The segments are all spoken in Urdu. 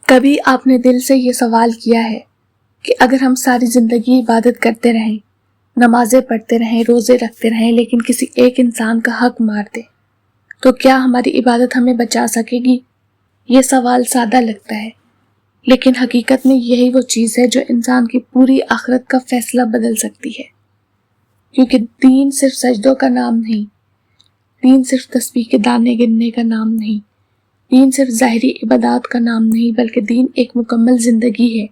کبھی آپ نے دل سے یہ سوال کیا ہے کہ اگر ہم ساری زندگی عبادت کرتے رہیں، نمازیں پڑھتے رہیں، روزے رکھتے رہیں، لیکن کسی ایک انسان کا حق مار دیں تو کیا ہماری عبادت ہمیں بچا سکے گی؟ یہ سوال سادہ لگتا ہے، لیکن حقیقت میں یہی وہ چیز ہے جو انسان کی پوری آخرت کا فیصلہ بدل سکتی ہے۔ کیونکہ دین صرف سجدوں کا نام نہیں، دین صرف تسبیح کے دانے گننے کا نام نہیں، دین صرف ظاہری عبادات کا نام نہیں، بلکہ دین ایک مکمل زندگی ہے،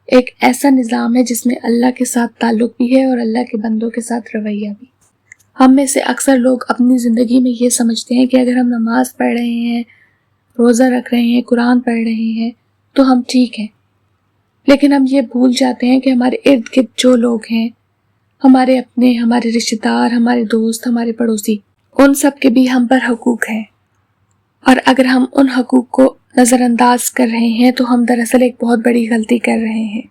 ایک ایسا نظام ہے جس میں اللہ کے ساتھ تعلق بھی ہے اور اللہ کے بندوں کے ساتھ رویہ بھی۔ ہم میں سے اکثر لوگ اپنی زندگی میں یہ سمجھتے ہیں کہ اگر ہم نماز پڑھ رہے ہیں، روزہ رکھ رہے ہیں، قرآن پڑھ رہے ہیں تو ہم ٹھیک ہیں، لیکن ہم یہ بھول جاتے ہیں کہ ہمارے ارد گرد جو لوگ ہیں، ہمارے اپنے، ہمارے رشتہ دار، ہمارے دوست، ہمارے پڑوسی، ان سب کے بھی ہم پر حقوق ہیں، اور اگر ہم ان حقوق کو نظر انداز کر رہے ہیں تو ہم دراصل ایک بہت بڑی غلطی کر رہے ہیں۔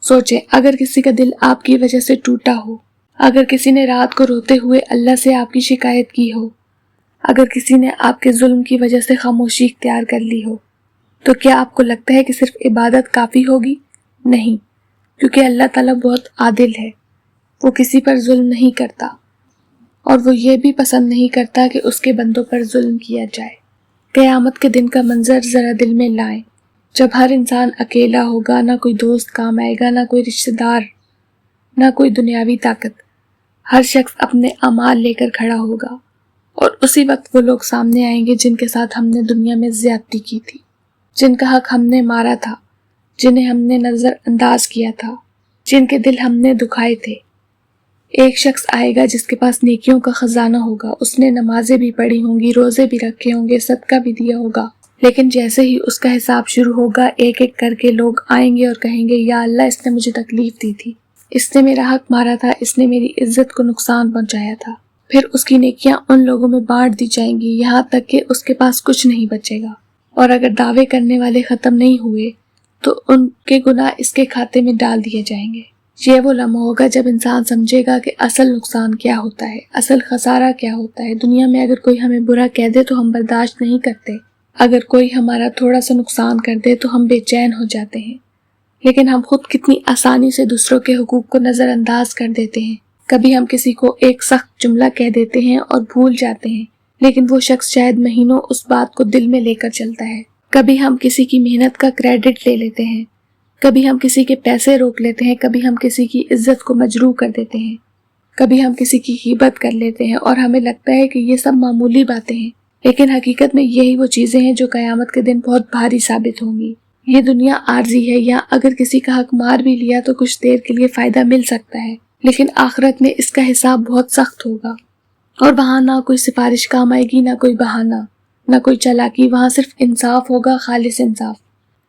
سوچیں، اگر کسی کا دل آپ کی وجہ سے ٹوٹا ہو، اگر کسی نے رات کو روتے ہوئے اللہ سے آپ کی شکایت کی ہو، اگر کسی نے آپ کے ظلم کی وجہ سے خاموشی اختیار کر لی ہو، تو کیا آپ کو لگتا ہے کہ صرف عبادت کافی ہوگی؟ نہیں، کیونکہ اللہ تعالیٰ بہت عادل ہے، وہ کسی پر ظلم نہیں کرتا، اور وہ یہ بھی پسند نہیں کرتا کہ اس کے بندوں پر ظلم کیا جائے۔ قیامت کے دن کا منظر ذرا دل میں لائیں، جب ہر انسان اکیلا ہوگا، نہ کوئی دوست کام آئے گا، نہ کوئی رشتہ دار، نہ کوئی دنیاوی طاقت، ہر شخص اپنے اعمال لے کر کھڑا ہوگا، اور اسی وقت وہ لوگ سامنے آئیں گے جن کے ساتھ ہم نے دنیا میں زیادتی کی تھی، جن کا حق ہم نے مارا تھا، جنہیں ہم نے نظر انداز کیا تھا، جن کے دل ہم نے دکھائے تھے۔ ایک شخص آئے گا جس کے پاس نیکیوں کا خزانہ ہوگا، اس نے نمازیں بھی پڑھی ہوں گی، روزے بھی رکھے ہوں گے، صدقہ بھی دیا ہوگا، لیکن جیسے ہی اس کا حساب شروع ہوگا، ایک ایک کر کے لوگ آئیں گے اور کہیں گے، یا اللہ، اس نے مجھے تکلیف دی تھی، اس نے میرا حق مارا تھا، اس نے میری عزت کو نقصان پہنچایا تھا۔ پھر اس کی نیکیاں ان لوگوں میں بانٹ دی جائیں گی، یہاں تک کہ اس کے پاس کچھ نہیں بچے گا، اور اگر دعوے کرنے والے ختم نہیں ہوئے تو ان کے گناہ اس کے کھاتے میں ڈال دیے جائیں گے۔ یہ وہ لمحہ ہوگا جب انسان سمجھے گا کہ اصل نقصان کیا ہوتا ہے، اصل خسارہ کیا ہوتا ہے۔ دنیا میں اگر کوئی ہمیں برا کہہ دے تو ہم برداشت نہیں کرتے، اگر کوئی ہمارا تھوڑا سا نقصان کر دے تو ہم بے چین ہو جاتے ہیں، لیکن ہم خود کتنی آسانی سے دوسروں کے حقوق کو نظر انداز کر دیتے ہیں۔ کبھی ہم کسی کو ایک سخت جملہ کہہ دیتے ہیں اور بھول جاتے ہیں، لیکن وہ شخص شاید مہینوں اس بات کو دل میں لے کر چلتا ہے۔ کبھی ہم کسی کی محنت کا کریڈٹ لے لیتے ہیں، کبھی ہم کسی کے پیسے روک لیتے ہیں، کبھی ہم کسی کی عزت کو مجروح کر دیتے ہیں، کبھی ہم کسی کی غیبت کر لیتے ہیں، اور ہمیں لگتا ہے کہ یہ سب معمولی باتیں ہیں، لیکن حقیقت میں یہی وہ چیزیں ہیں جو قیامت کے دن بہت بھاری ثابت ہوں گی۔ یہ دنیا عارضی ہے، یا اگر کسی کا حق مار بھی لیا تو کچھ دیر کے لیے فائدہ مل سکتا ہے، لیکن آخرت میں اس کا حساب بہت سخت ہوگا، اور وہاں نہ کوئی سفارش کام آئے گی، نہ کوئی بہانہ، نہ کوئی چالاکی، وہاں صرف انصاف ہوگا، خالص انصاف۔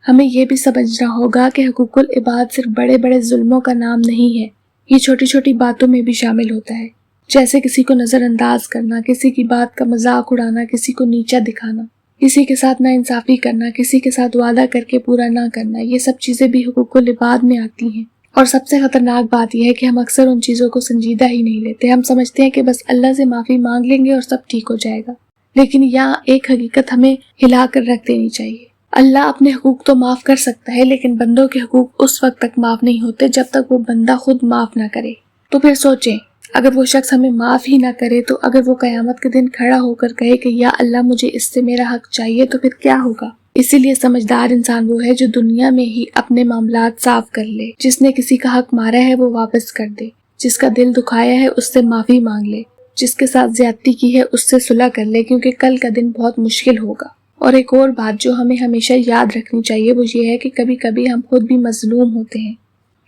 ہمیں یہ بھی سمجھنا ہوگا کہ حقوق العباد صرف بڑے بڑے ظلموں کا نام نہیں ہے، یہ چھوٹی چھوٹی باتوں میں بھی شامل ہوتا ہے، جیسے کسی کو نظر انداز کرنا، کسی کی بات کا مذاق اڑانا، کسی کو نیچا دکھانا، کسی کے ساتھ ناانصافی کرنا، کسی کے ساتھ وعدہ کر کے پورا نہ کرنا۔ یہ سب چیزیں بھی حقوق العباد میں آتی ہیں، اور سب سے خطرناک بات یہ ہے کہ ہم اکثر ان چیزوں کو سنجیدہ ہی نہیں لیتے۔ ہم سمجھتے ہیں کہ بس اللہ سے معافی مانگ لیں گے اور سب ٹھیک ہو جائے گا، لیکن یہاں ایک حقیقت ہمیں ہلا کر رکھ دینی چاہیے۔ اللہ اپنے حقوق تو معاف کر سکتا ہے، لیکن بندوں کے حقوق اس وقت تک معاف نہیں ہوتے جب تک وہ بندہ خود معاف نہ کرے۔ تو پھر سوچیں، اگر وہ شخص ہمیں معاف ہی نہ کرے تو اگر وہ قیامت کے دن کھڑا ہو کر کہے کہ یا اللہ، مجھے اس سے میرا حق چاہیے، تو پھر کیا ہوگا؟ اسی لیے سمجھدار انسان وہ ہے جو دنیا میں ہی اپنے معاملات صاف کر لے، جس نے کسی کا حق مارا ہے وہ واپس کر دے، جس کا دل دکھایا ہے اس سے معافی مانگ لے، جس کے ساتھ زیادتی کی ہے اس سے صلح کر لے، کیونکہ کل کا دن بہت مشکل ہوگا۔ اور ایک اور بات جو ہمیں ہمیشہ یاد رکھنی چاہیے وہ یہ ہے کہ کبھی کبھی ہم خود بھی مظلوم ہوتے ہیں،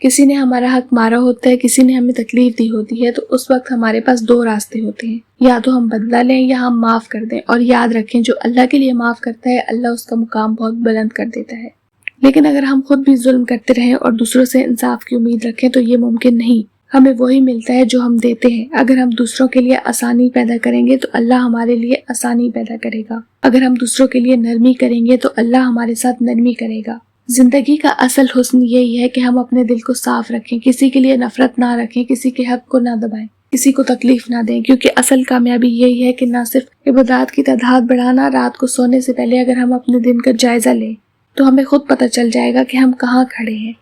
کسی نے ہمارا حق مارا ہوتا ہے، کسی نے ہمیں تکلیف دی ہوتی ہے، تو اس وقت ہمارے پاس دو راستے ہوتے ہیں، یا تو ہم بدلہ لیں یا ہم معاف کر دیں، اور یاد رکھیں جو اللہ کے لیے معاف کرتا ہے اللہ اس کا مقام بہت بلند کر دیتا ہے۔ لیکن اگر ہم خود بھی ظلم کرتے رہیں اور دوسروں سے انصاف کی امید رکھیں تو یہ ممکن نہیں، ہمیں وہی ملتا ہے جو ہم دیتے ہیں۔ اگر ہم دوسروں کے لیے آسانی پیدا کریں گے تو اللہ ہمارے لیے آسانی پیدا کرے گا، اگر ہم دوسروں کے لیے نرمی کریں گے تو اللہ ہمارے ساتھ نرمی کرے گا۔ زندگی کا اصل حسن یہی ہے کہ ہم اپنے دل کو صاف رکھیں، کسی کے لیے نفرت نہ رکھیں، کسی کے حق کو نہ دبائیں، کسی کو تکلیف نہ دیں، کیونکہ اصل کامیابی یہی ہے کہ نہ صرف عبادات کی تعداد بڑھانا، رات کو سونے سے پہلے اگر ہم اپنے دن کا جائزہ لیں تو ہمیں خود پتہ چل جائے گا کہ ہم کہاں کھڑے ہیں،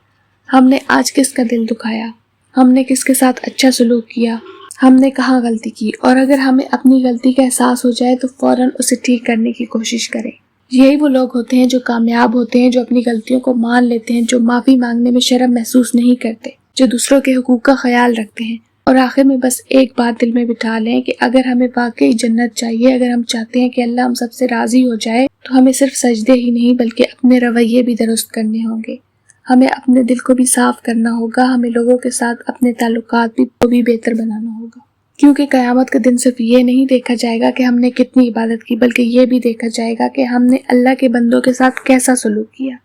ہم نے آج کس کا دل دکھایا، ہم نے کس کے ساتھ اچھا سلوک کیا، ہم نے کہاں غلطی کی۔ اور اگر ہمیں اپنی غلطی کا احساس ہو جائے تو فوراً اسے ٹھیک کرنے کی کوشش کریں۔ یہی وہ لوگ ہوتے ہیں جو کامیاب ہوتے ہیں، جو اپنی غلطیوں کو مان لیتے ہیں، جو معافی مانگنے میں شرم محسوس نہیں کرتے، جو دوسروں کے حقوق کا خیال رکھتے ہیں۔ اور آخر میں بس ایک بات دل میں بٹھا لیں کہ اگر ہمیں واقعی جنت چاہیے، اگر ہم چاہتے ہیں کہ اللہ ہم سب سے راضی ہو جائے، تو ہمیں صرف سجدے ہی نہیں بلکہ اپنے رویے بھی درست کرنے ہوں گے، ہمیں اپنے دل کو بھی صاف کرنا ہوگا، ہمیں لوگوں کے ساتھ اپنے تعلقات بھی بہتر بنانا ہوگا، کیونکہ قیامت کا دن صرف یہ نہیں دیکھا جائے گا کہ ہم نے کتنی عبادت کی، بلکہ یہ بھی دیکھا جائے گا کہ ہم نے اللہ کے بندوں کے ساتھ کیسا سلوک کیا۔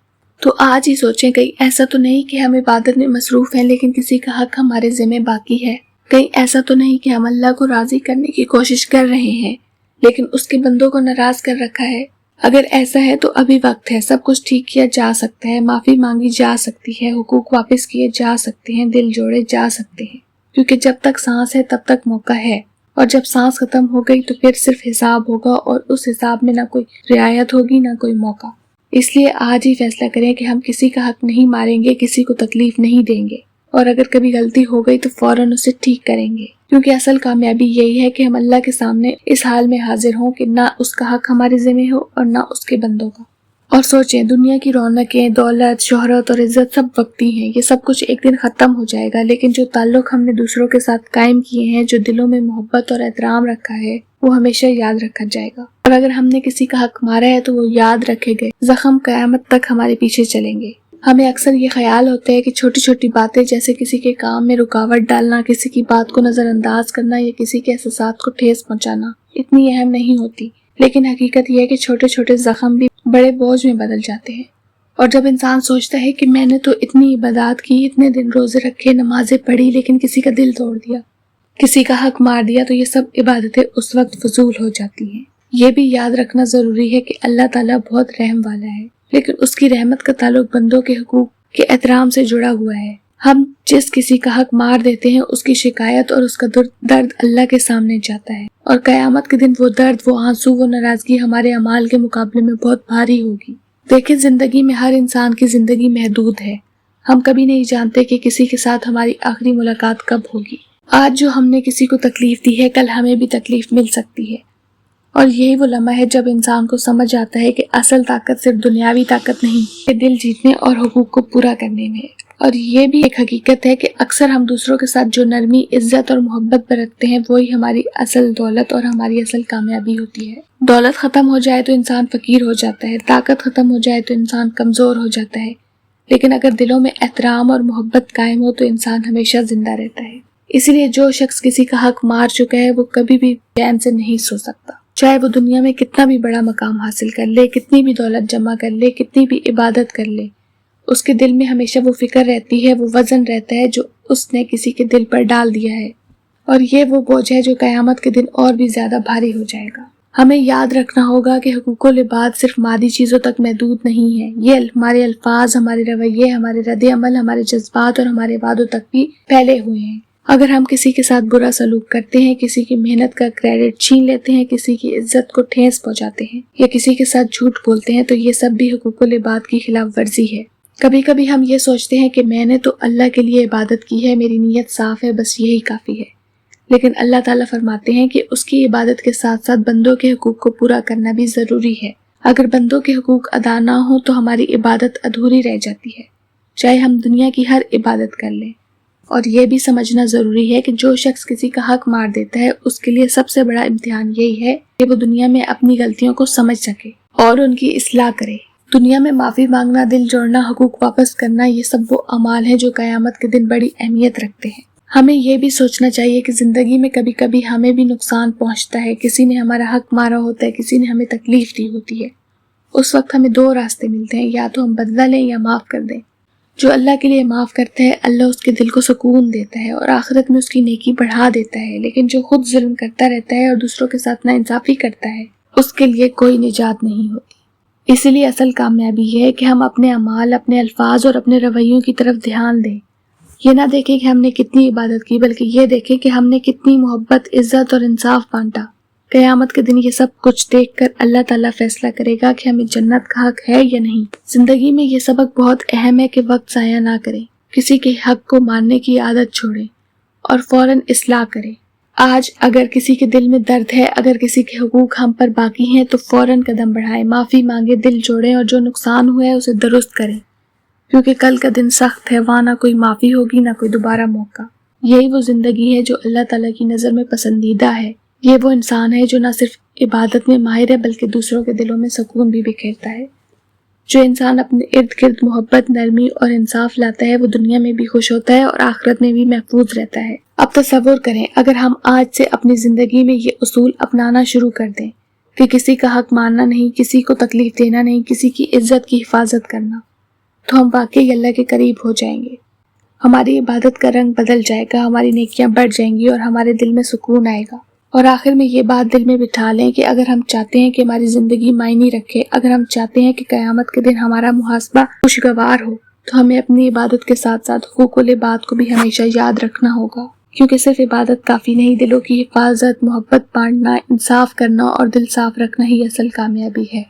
تو آج ہی سوچیں، کہیں ایسا تو نہیں کہ ہم عبادت میں مصروف ہیں لیکن کسی کا حق ہمارے ذمہ باقی ہے، کہیں ایسا تو نہیں کہ ہم اللہ کو راضی کرنے کی کوشش کر رہے ہیں لیکن اس کے بندوں کو ناراض کر رکھا ہے۔ اگر ایسا ہے تو ابھی وقت ہے، سب کچھ ٹھیک کیا جا سکتا ہے، معافی مانگی جا سکتی ہے، حقوق واپس کیے جا سکتے ہیں، دل جوڑے جا سکتے ہیں، کیونکہ جب تک سانس ہے تب تک موقع ہے، اور جب سانس ختم ہو گئی تو پھر صرف حساب ہوگا، اور اس حساب میں نہ کوئی رعایت ہوگی نہ کوئی موقع۔ اس لیے آج ہی فیصلہ کریں کہ ہم کسی کا حق نہیں ماریں گے، کسی کو تکلیف نہیں دیں گے، اور اگر کبھی غلطی ہو گئی تو فوراً اسے ٹھیک کریں گے، کیونکہ اصل کامیابی یہی ہے کہ ہم اللہ کے سامنے اس حال میں حاضر ہوں کہ نہ اس کا حق ہمارے ذمہ ہو اور نہ اس کے بندوں کا۔ اور سوچیں، دنیا کی رونقیں، دولت، شہرت اور عزت سب وقتی ہیں، یہ سب کچھ ایک دن ختم ہو جائے گا، لیکن جو تعلق ہم نے دوسروں کے ساتھ قائم کیے ہیں، جو دلوں میں محبت اور احترام رکھا ہے، وہ ہمیشہ یاد رکھا جائے گا۔ اور اگر ہم نے کسی کا حق مارا ہے تو وہ یاد رکھے گئے زخم قیامت تک ہمارے پیچھے چلیں گے۔ ہمیں اکثر یہ خیال ہوتا ہے کہ چھوٹی چھوٹی باتیں جیسے کسی کے کام میں رکاوٹ ڈالنا، کسی کی بات کو نظر انداز کرنا یا کسی کے احساسات کو ٹھیس پہنچانا اتنی اہم نہیں ہوتی، لیکن حقیقت یہ ہے کہ چھوٹے چھوٹے زخم بھی بڑے بوجھ میں بدل جاتے ہیں۔ اور جب انسان سوچتا ہے کہ میں نے تو اتنی عبادات کی، اتنے دن روزے رکھے، نمازیں پڑھی، لیکن کسی کا دل توڑ دیا، کسی کا حق مار دیا، تو یہ سب عبادتیں اس وقت فضول ہو جاتی ہیں۔ یہ بھی یاد رکھنا ضروری ہے کہ اللہ تعالیٰ بہت رحم والا ہے، لیکن اس کی رحمت کا تعلق بندوں کے حقوق کے احترام سے جڑا ہوا ہے۔ ہم جس کسی کا حق مار دیتے ہیں اس کی شکایت اور اس کا درد اللہ کے سامنے جاتا ہے، اور قیامت کے دن وہ درد، وہ آنسو، وہ ناراضگی ہمارے اعمال کے مقابلے میں بہت بھاری ہوگی۔ دیکھیں، زندگی میں ہر انسان کی زندگی محدود ہے، ہم کبھی نہیں جانتے کہ کسی کے ساتھ ہماری آخری ملاقات کب ہوگی۔ آج جو ہم نے کسی کو تکلیف دی ہے، کل ہمیں بھی تکلیف مل سکتی ہے، اور یہی وہ لمحہ ہے جب انسان کو سمجھ آتا ہے کہ اصل طاقت صرف دنیاوی طاقت نہیں، کہ دل جیتنے اور حقوق کو پورا کرنے میں ہے۔ اور یہ بھی ایک حقیقت ہے کہ اکثر ہم دوسروں کے ساتھ جو نرمی، عزت اور محبت برتتے ہیں وہی ہماری اصل دولت اور ہماری اصل کامیابی ہوتی ہے۔ دولت ختم ہو جائے تو انسان فقیر ہو جاتا ہے، طاقت ختم ہو جائے تو انسان کمزور ہو جاتا ہے، لیکن اگر دلوں میں احترام اور محبت قائم ہو تو انسان ہمیشہ زندہ رہتا ہے۔ اسی لیے جو شخص کسی کا حق مار چکا ہے وہ کبھی بھی چین سے نہیں سو سکتا، چاہے وہ دنیا میں کتنا بھی بڑا مقام حاصل کر لے، کتنی بھی دولت جمع کر لے، کتنی بھی عبادت کر لے، اس کے دل میں ہمیشہ وہ فکر رہتی ہے، وہ وزن رہتا ہے جو اس نے کسی کے دل پر ڈال دیا ہے، اور یہ وہ بوجھ ہے جو قیامت کے دن اور بھی زیادہ بھاری ہو جائے گا۔ ہمیں یاد رکھنا ہوگا کہ حقوق العباد صرف مادی چیزوں تک محدود نہیں ہے، یہ ہمارے الفاظ، ہمارے رویے، ہمارے رد عمل، ہمارے جذبات اور ہمارے وعدوں تک بھی پھیلے ہوئے ہیں۔ اگر ہم کسی کے ساتھ برا سلوک کرتے ہیں، کسی کی محنت کا کریڈٹ چھین لیتے ہیں، کسی کی عزت کو ٹھیس پہنچاتے ہیں یا کسی کے ساتھ جھوٹ بولتے ہیں تو یہ سب بھی حقوق العباد کی خلاف ورزی ہے۔ کبھی کبھی ہم یہ سوچتے ہیں کہ میں نے تو اللہ کے لیے عبادت کی ہے، میری نیت صاف ہے، بس یہی کافی ہے، لیکن اللہ تعالیٰ فرماتے ہیں کہ اس کی عبادت کے ساتھ ساتھ بندوں کے حقوق کو پورا کرنا بھی ضروری ہے۔ اگر بندوں کے حقوق ادا نہ ہوں تو ہماری عبادت ادھوری رہ جاتی ہے، چاہے ہم دنیا کی ہر عبادت کر لیں۔ اور یہ بھی سمجھنا ضروری ہے کہ جو شخص کسی کا حق مار دیتا ہے اس کے لیے سب سے بڑا امتحان یہی ہے کہ وہ دنیا میں اپنی غلطیوں کو سمجھ سکے اور ان کی اصلاح کرے۔ دنیا میں معافی مانگنا، دل جوڑنا، حقوق واپس کرنا، یہ سب وہ اعمال ہیں جو قیامت کے دن بڑی اہمیت رکھتے ہیں۔ ہمیں یہ بھی سوچنا چاہیے کہ زندگی میں کبھی کبھی ہمیں بھی نقصان پہنچتا ہے، کسی نے ہمارا حق مارا ہوتا ہے، کسی نے ہمیں تکلیف دی ہوتی ہے۔ اس وقت ہمیں دو راستے ملتے ہیں، یا تو ہم بدلہ لیں یا معاف کر دیں۔ جو اللہ کے لیے معاف کرتا ہے، اللہ اس کے دل کو سکون دیتا ہے اور آخرت میں اس کی نیکی بڑھا دیتا ہے، لیکن جو خود ظلم کرتا رہتا ہے اور دوسروں کے ساتھ ناانصافی کرتا ہے، اس کے لیے کوئی نجات نہیں ہوتی۔ اسی لیے اصل کامیابی یہ ہے کہ ہم اپنے اعمال، اپنے الفاظ اور اپنے رویوں کی طرف دھیان دیں۔ یہ نہ دیکھیں کہ ہم نے کتنی عبادت کی، بلکہ یہ دیکھیں کہ ہم نے کتنی محبت، عزت اور انصاف بانٹا۔ قیامت کے دن یہ سب کچھ دیکھ کر اللہ تعالیٰ فیصلہ کرے گا کہ ہمیں جنت کا حق ہے یا نہیں۔ زندگی میں یہ سبق بہت اہم ہے کہ وقت ضائع نہ کریں، کسی کے حق کو ماننے کی عادت چھوڑیں اور فوراً اصلاح کریں۔ آج اگر کسی کے دل میں درد ہے، اگر کسی کے حقوق ہم پر باقی ہیں تو فوراً قدم بڑھائیں، معافی مانگیں، دل جوڑیں اور جو نقصان ہوا ہے اسے درست کریں، کیونکہ کل کا دن سخت ہے، وہاں نہ کوئی معافی ہوگی نہ کوئی دوبارہ موقع۔ یہی وہ زندگی ہے جو اللہ تعالیٰ کی نظر میں پسندیدہ ہے۔ یہ وہ انسان ہے جو نہ صرف عبادت میں ماہر ہے بلکہ دوسروں کے دلوں میں سکون بھی بکھیرتا ہے۔ جو انسان اپنے ارد گرد محبت، نرمی اور انصاف لاتا ہے وہ دنیا میں بھی خوش ہوتا ہے اور آخرت میں بھی محفوظ رہتا ہے۔ اب تصور کریں اگر ہم آج سے اپنی زندگی میں یہ اصول اپنانا شروع کر دیں کہ کسی کا حق ماننا نہیں، کسی کو تکلیف دینا نہیں، کسی کی عزت کی حفاظت کرنا، تو ہم واقعی اللہ کے قریب ہو جائیں گے۔ ہماری عبادت کا رنگ بدل جائے گا، ہماری نیکیاں بڑھ جائیں گی اور ہمارے دل میں سکون آئے گا۔ اور آخر میں یہ بات دل میں بٹھا لیں کہ اگر ہم چاہتے ہیں کہ ہماری زندگی معنی رکھے، اگر ہم چاہتے ہیں کہ قیامت کے دن ہمارا محاسبہ خوشگوار ہو، تو ہمیں اپنی عبادت کے ساتھ ساتھ حقوق العباد کو بھی ہمیشہ یاد رکھنا ہوگا، کیونکہ صرف عبادت کافی نہیں، دلوں کی حفاظت، محبت بانٹنا، انصاف کرنا اور دل صاف رکھنا ہی اصل کامیابی ہے۔